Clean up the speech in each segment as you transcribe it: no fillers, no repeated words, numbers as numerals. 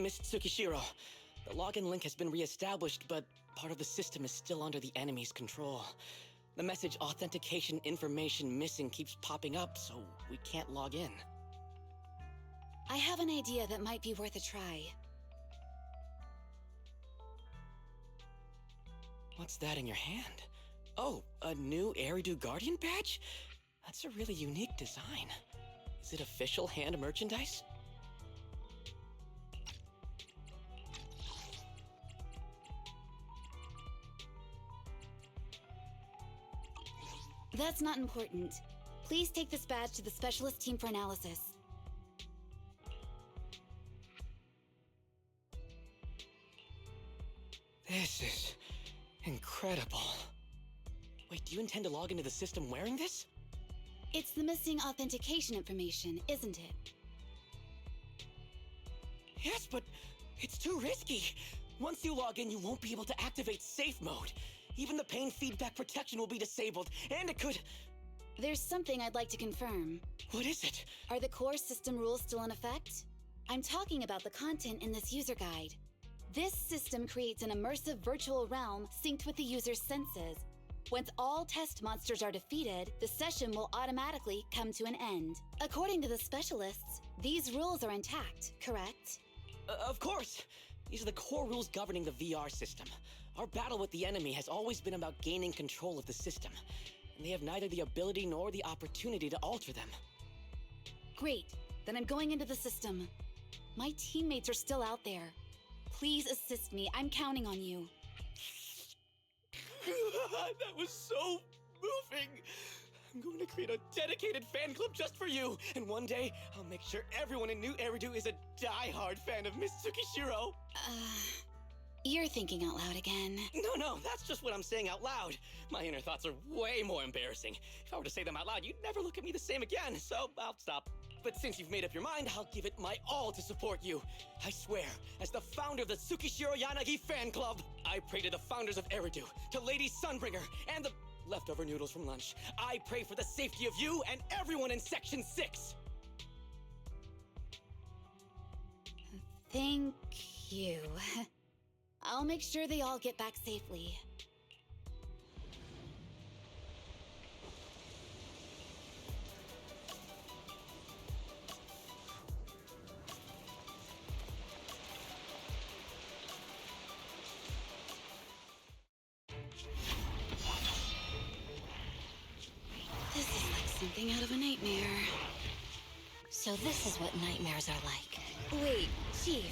Miss Tsukishiro. The login link has been re-established, but part of the system is still under the enemy's control. The message authentication information missing keeps popping up, so we can't log in. I have an idea that might be worth a try. What's that in your hand? Oh, a new Eridu Guardian badge? That's a really unique design. Is it official hand merchandise? That's not important. Please take this badge to the specialist team for analysis. This is incredible. Wait, do you intend to log into the system wearing this? It's the missing authentication information, isn't it? Yes, but it's too risky. Once you log in, you won't be able to activate safe mode. Even the pain feedback protection will be disabled, and it could... There's something I'd like to confirm. What is it? Are the core system rules still in effect? I'm talking about the content in this user guide. This system creates an immersive virtual realm synced with the user's senses. Once all test monsters are defeated, the session will automatically come to an end. According to the specialists, these rules are intact, correct? Of course! These are the core rules governing the VR system. Our battle with the enemy has always been about gaining control of the system, and they have neither the ability nor the opportunity to alter them. Great, then I'm going into the system. My teammates are still out there. Please assist me, I'm counting on you. That was so moving! I'm going to create a dedicated fan club just for you, and one day, I'll make sure everyone in New Eridu is a die-hard fan of Miss Tsukishiro. You're thinking out loud again. No, that's just what I'm saying out loud. My inner thoughts are way more embarrassing. If I were to say them out loud, you'd never look at me the same again, so I'll stop. But since you've made up your mind, I'll give it my all to support you. I swear, as the founder of the Tsukishiro Yanagi fan club, I pray to the founders of Eridu, to Lady Sunbringer, and the leftover noodles from lunch. I pray for the safety of you and everyone in Section 6. Thank you. I'll make sure they all get back safely. This is like something out of a nightmare. So this is what nightmares are like. Wait, Chief,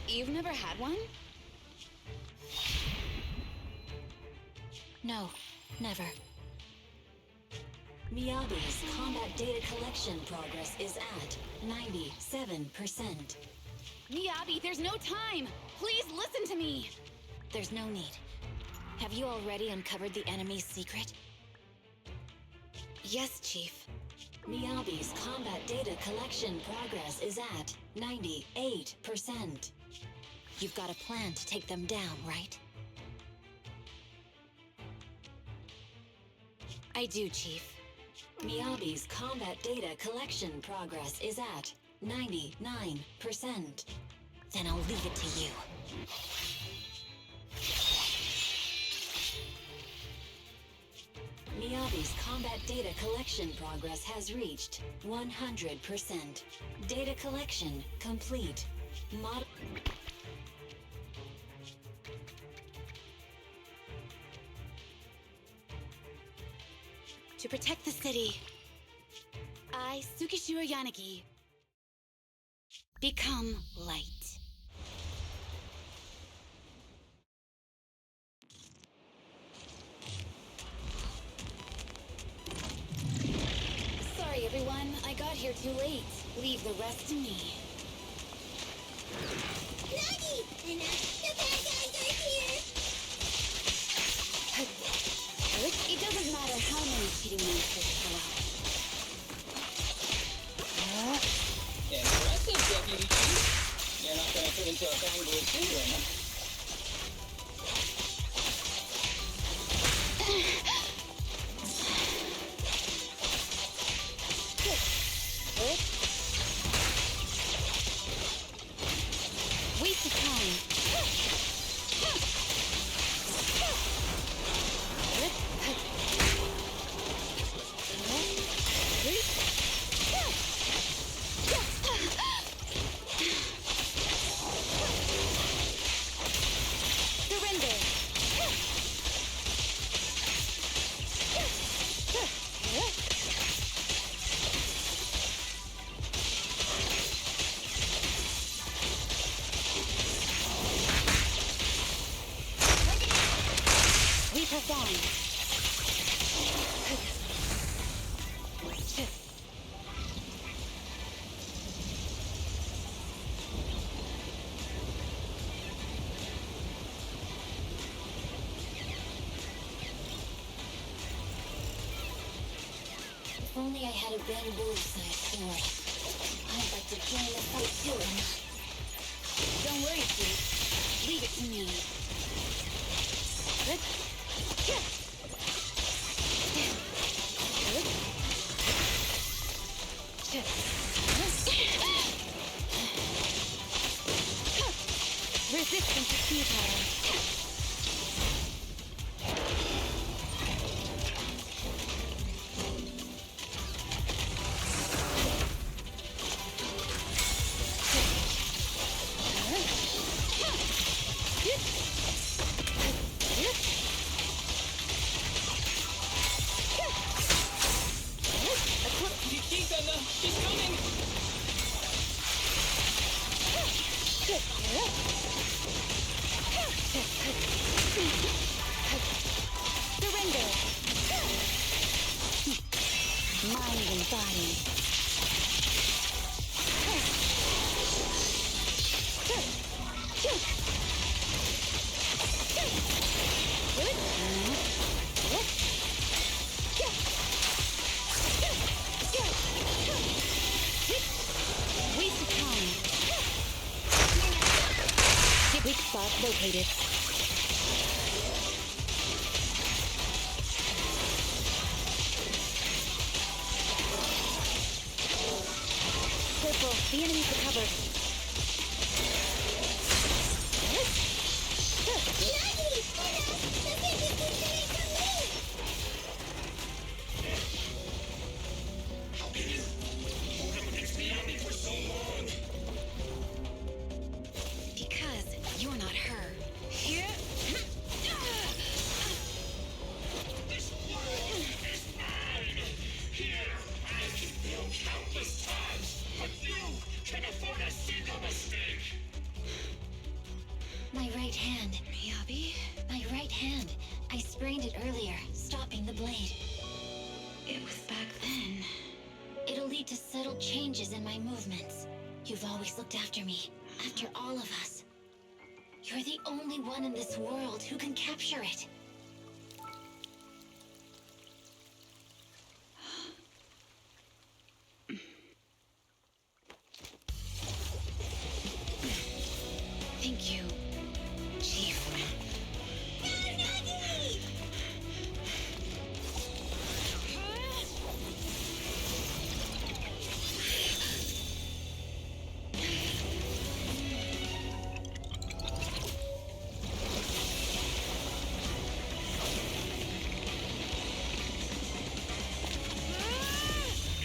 you've never had one? No, never. Miyabi's combat data collection progress is at 97%. Miyabi, there's no time! Please listen to me! There's no need. Have you already uncovered the enemy's secret? Yes, Chief. Miyabi's combat data collection progress is at 98%. You've got a plan to take them down, right? I do, Chief. Miyabi's combat data collection progress is at 99%. Then I'll leave it to you. Miyabi's combat data collection progress has reached 100%. Data collection complete. To protect the city, I, Tsukishiro Yanagi, become light. Sorry, everyone. I got here too late. Leave the rest to me. Nagi! The bad guys are here! It doesn't matter how many cheating monsters show up. Impressive, Deputy Chief. You're not gonna turn into a fangirl too, are you? We Surrender! We press on. If only I had a bamboo-sized sword. I'd like to join the fight too. Don't worry, sweet. Leave it to me. Resistance is futile. Keep them, she's coming! Surrender! Mind and body. Waste of time. Weak spot located. Careful, the enemy's recovered. Nagi! The fish is considered for me! Because you're not her. Here. This world is mine! Here, I can fail countless times, but you can afford a single mistake! My right hand. Miyabi? My right hand. I sprained it earlier, stopping the blade. It was back then. It'll lead to subtle changes in my movements. You've always looked after me, after all of us. You're the only one in this world who can capture it. Thank you, Chief.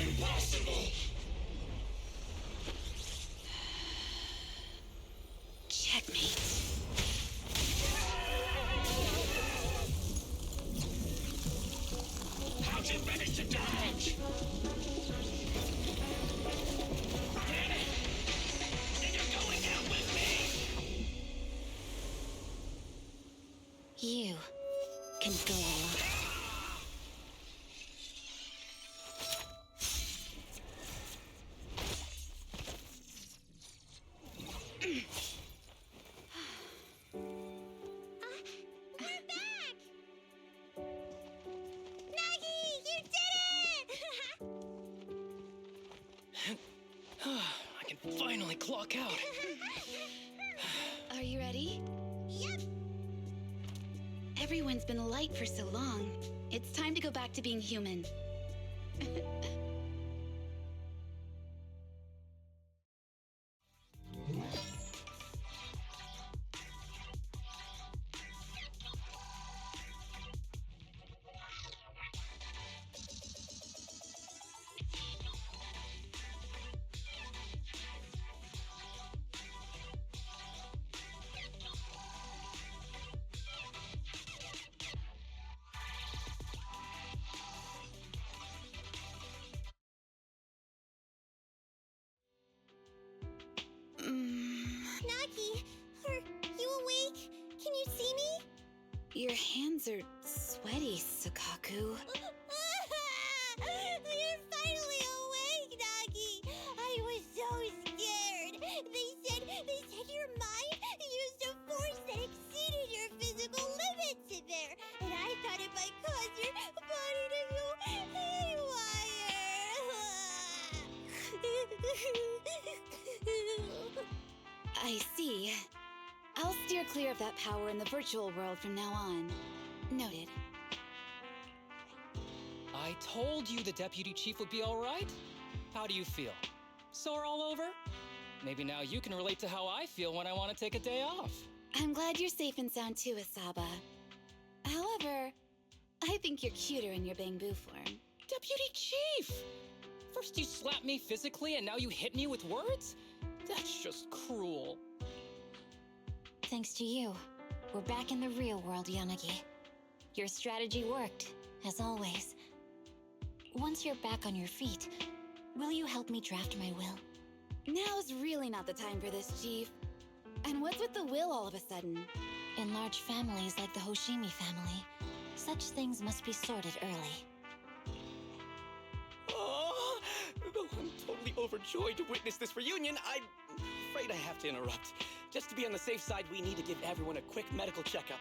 Impossible! Checkmate. Aren't you ready to dodge? Ready? Then you're going down with me! You can go alone. We're back! Nagi, you did it! I can finally clock out. Are you ready? Yep. Everyone's been light for so long. It's time to go back to being human. Your hands are sweaty, Sakaku. You're finally awake, Nagi. I was so scared. They said your mind used a force that exceeded your physical limits in there, and I thought it might cause your body to go haywire. I see. I'll steer clear of that power in the virtual world from now on. Noted. I told you the deputy chief would be all right. How do you feel? Sore all over? Maybe now you can relate to how I feel when I want to take a day off. I'm glad you're safe and sound too, Asaba. However, I think you're cuter in your bamboo form. Deputy chief! First you slap me physically and now you hit me with words? That's just cruel. Thanks to you, we're back in the real world, Yanagi. Your strategy worked, as always. Once you're back on your feet, will you help me draft my will? Now's really not the time for this, Chief. And what's with the will all of a sudden? In large families like the Hoshimi family, such things must be sorted early. Oh, though I'm totally overjoyed to witness this reunion, I'm afraid I have to interrupt. Just to be on the safe side, we need to give everyone a quick medical checkup.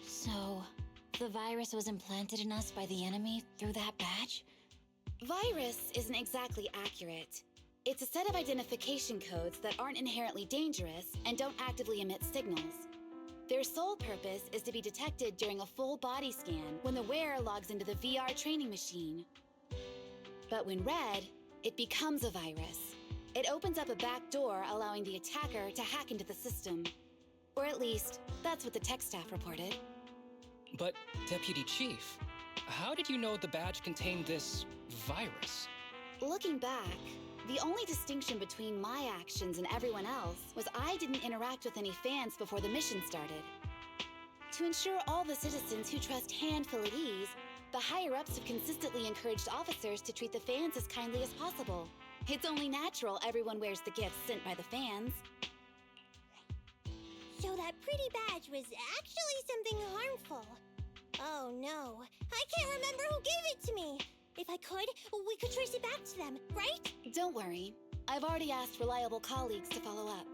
So, the virus was implanted in us by the enemy through that badge? Virus isn't exactly accurate. It's a set of identification codes that aren't inherently dangerous and don't actively emit signals. Their sole purpose is to be detected during a full body scan when the wearer logs into the VR training machine. But when read, it becomes a virus. It opens up a back door, allowing the attacker to hack into the system. Or at least, that's what the tech staff reported. But, Deputy Chief, how did you know the badge contained this virus? Looking back, the only distinction between my actions and everyone else was I didn't interact with any fans before the mission started. To ensure all the citizens who trust hand feel at ease, the higher-ups have consistently encouraged officers to treat the fans as kindly as possible. It's only natural everyone wears the gifts sent by the fans. So that pretty badge was actually something harmful. Oh no, I can't remember who gave it to me. If I could, we could trace it back to them, right? Don't worry. I've already asked reliable colleagues to follow up.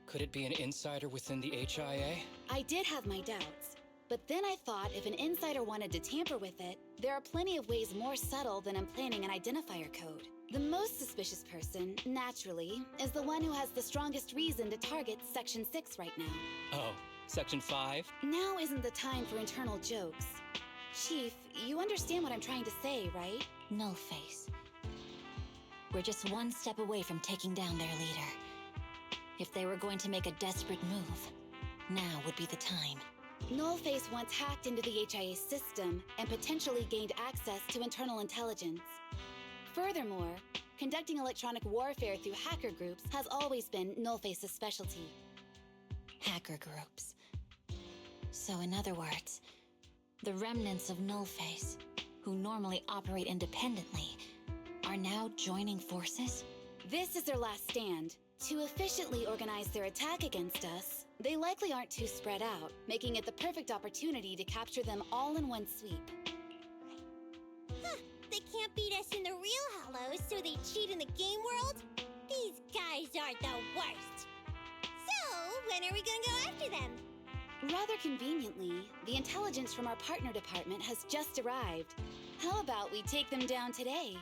Could it be an insider within the HIA? I did have my doubts. But then I thought if an insider wanted to tamper with it, there are plenty of ways more subtle than implanting an identifier code. The most suspicious person, naturally, is the one who has the strongest reason to target Section 6 right now. Oh, Section 5? Now isn't the time for internal jokes. Chief, you understand what I'm trying to say, right? Nullface. We're just one step away from taking down their leader. If they were going to make a desperate move, now would be the time. Nullface once hacked into the HIA system and potentially gained access to internal intelligence. Furthermore, conducting electronic warfare through hacker groups has always been Nullface's specialty. Hacker groups. So in other words, the remnants of Nullface, who normally operate independently, are now joining forces? This is their last stand. To efficiently organize their attack against us, they likely aren't too spread out, making it the perfect opportunity to capture them all in one sweep. Huh, they can't beat us in the real Hollows, so they cheat in the game world? These guys are the worst. So, when are we gonna go after them? Rather conveniently, the intelligence from our partner department has just arrived. How about we take them down today?